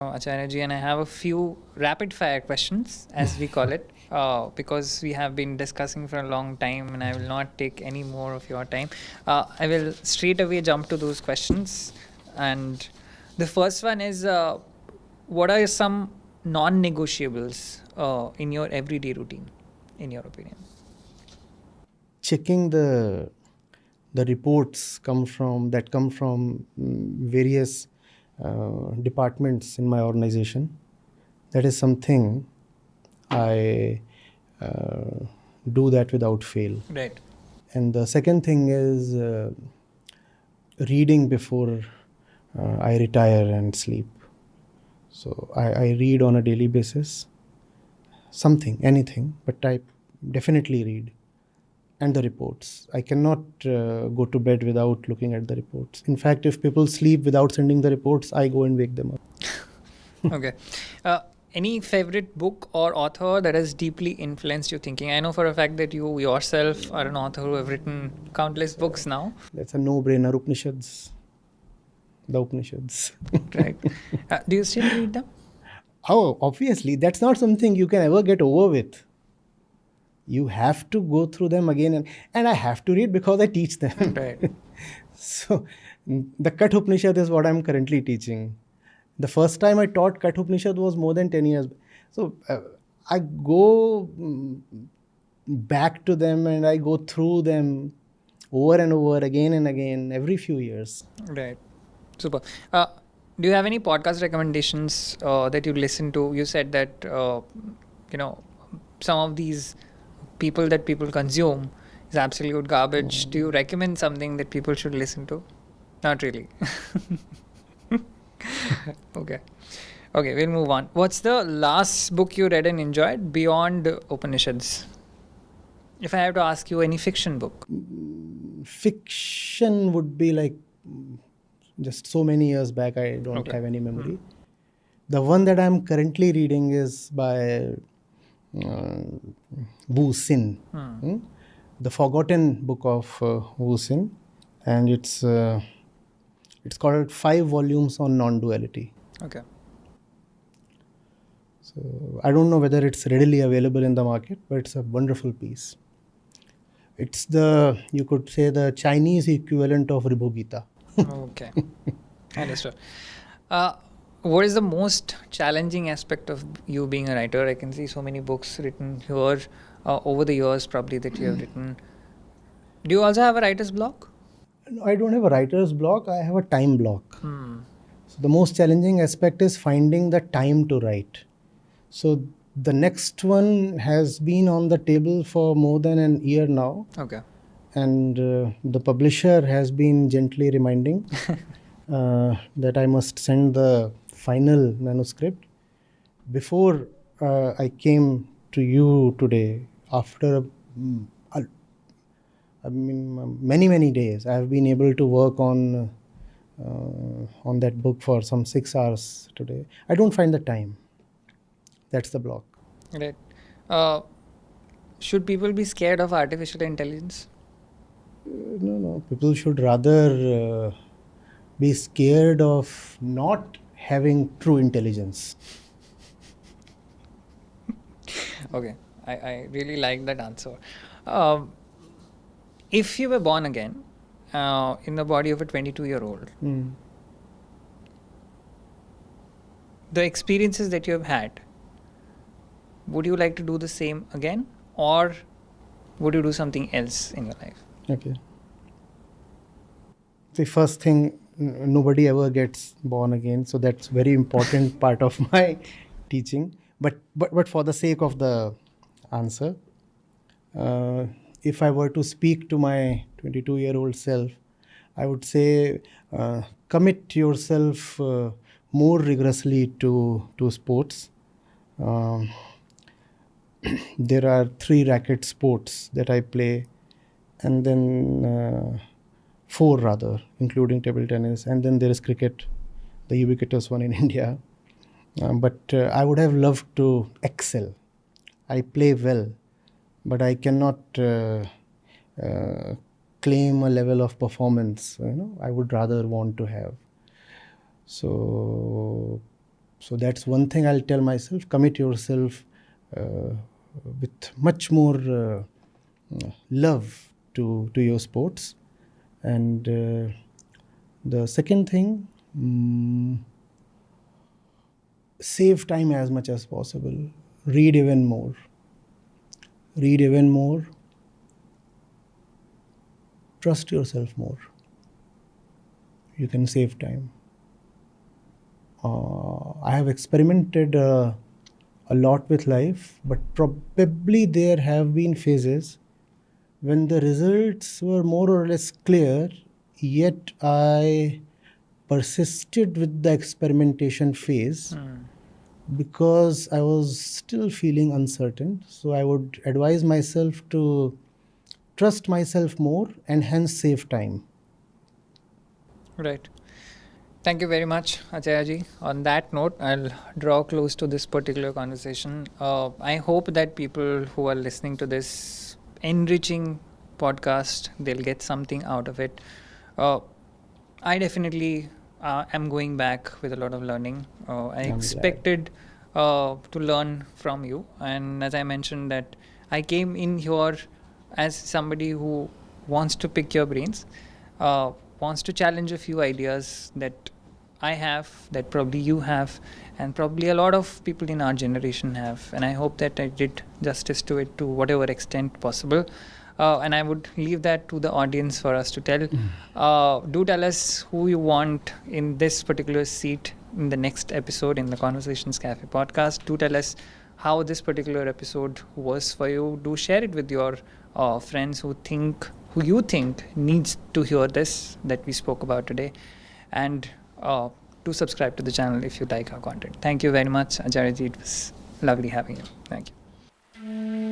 Acharya ji, and I have a few rapid fire questions, as we call it, because we have been discussing for a long time and I will not take any more of your time. I will straight away jump to those questions. And the first one is what are some non negotiables in your everyday routine, in your opinion? Checking the reports come from various departments in my organization. That is something I do that without fail. Right. And the second thing is reading before I retire and sleep. So I read on a daily basis, anything, but I definitely read. And the reports. I cannot go to bed without looking at the reports. In fact, if people sleep without sending the reports, I go and wake them up. Okay. Any favorite book or author that has deeply influenced your thinking? I know for a fact that you yourself are an author who have written countless books now. That's a no-brainer. The Upanishads. Right. Do you still read them? Oh, obviously, that's not something you can ever get over with. You have to go through them again, and I have to read because I teach them. Right. So, the Kat Upanishad is what I'm currently teaching. The first time I taught Kat Upanishad was more than 10 years. So, I go back to them and I go through them over and over again and again every few years. Right. Super. Do you have any podcast recommendations that you listen to? You said that, some of these people that people consume is absolute garbage. Do you recommend something that people should listen to? Not really. Okay. Okay, we'll move on. What's the last book you read and enjoyed beyond Upanishads? If I have to ask you, any fiction book? Fiction would be like just so many years back, I don't have any memory. The one that I'm currently reading is by Wu Xin, the forgotten book of Wu Xin, and it's called 5 volumes on non-duality. Okay. So I don't know whether it's readily available in the market, but it's a wonderful piece. It's you could say the Chinese equivalent of Ribhu Gita. Okay. Understood. What is the most challenging aspect of you being a writer? I can see so many books written here over the years, probably, that you have written. Do you also have a writer's block? No, I don't have a writer's block. I have a time block. So the most challenging aspect is finding the time to write. So the next one has been on the table for more than an year now. Okay. And the publisher has been gently reminding that I must send the final manuscript. Before I came to you today, after many days, I have been able to work on that book for some 6 hours today. I don't find the time. That's the block. Right. Should people be scared of artificial intelligence? No. People should rather be scared of not having true intelligence. Okay. I really like that answer. If you were born again in the body of a 22-year-old, the experiences that you have had, would you like to do the same again, or would you do something else in your life? Okay. The first thing, nobody ever gets born again, so that's very important part of my teaching. But for the sake of the answer, if I were to speak to my 22-year-old self, I would say commit yourself more rigorously to sports. There are 3 racket sports that I play, and then 4 rather, including table tennis, and then there is cricket, the ubiquitous one in India. But I would have loved to excel. I play well, but I cannot claim a level of performance I would rather want to have. So So that's one thing I'll tell myself. Commit yourself with much more love to your sports. And the second thing, save time as much as possible. Read even more. Read even more. Trust yourself more. You can save time. I have experimented a lot with life, but probably there have been phases when the results were more or less clear, yet I persisted with the experimentation phase because I was still feeling uncertain. So I would advise myself to trust myself more and hence save time. Right. Thank you very much, Acharya. On that note, I'll draw close to this particular conversation. I hope that people who are listening to this enriching podcast, they'll get something out of it. I definitely am going back with a lot of learning. I expected to learn from you, and as I mentioned that I came in here as somebody who wants to pick your brains, wants to challenge a few ideas that I have, that probably you have, and probably a lot of people in our generation have. And I hope that I did justice to it to whatever extent possible. And I would leave that to the audience for us to tell. Do tell us who you want in this particular seat in the next episode in the Conversations Cafe podcast. Do tell us how this particular episode was for you. Do share it with your friends who you think needs to hear this that we spoke about today. And do subscribe to the channel if you like our content. Thank you very much, Acharya. It was lovely having you. Thank you.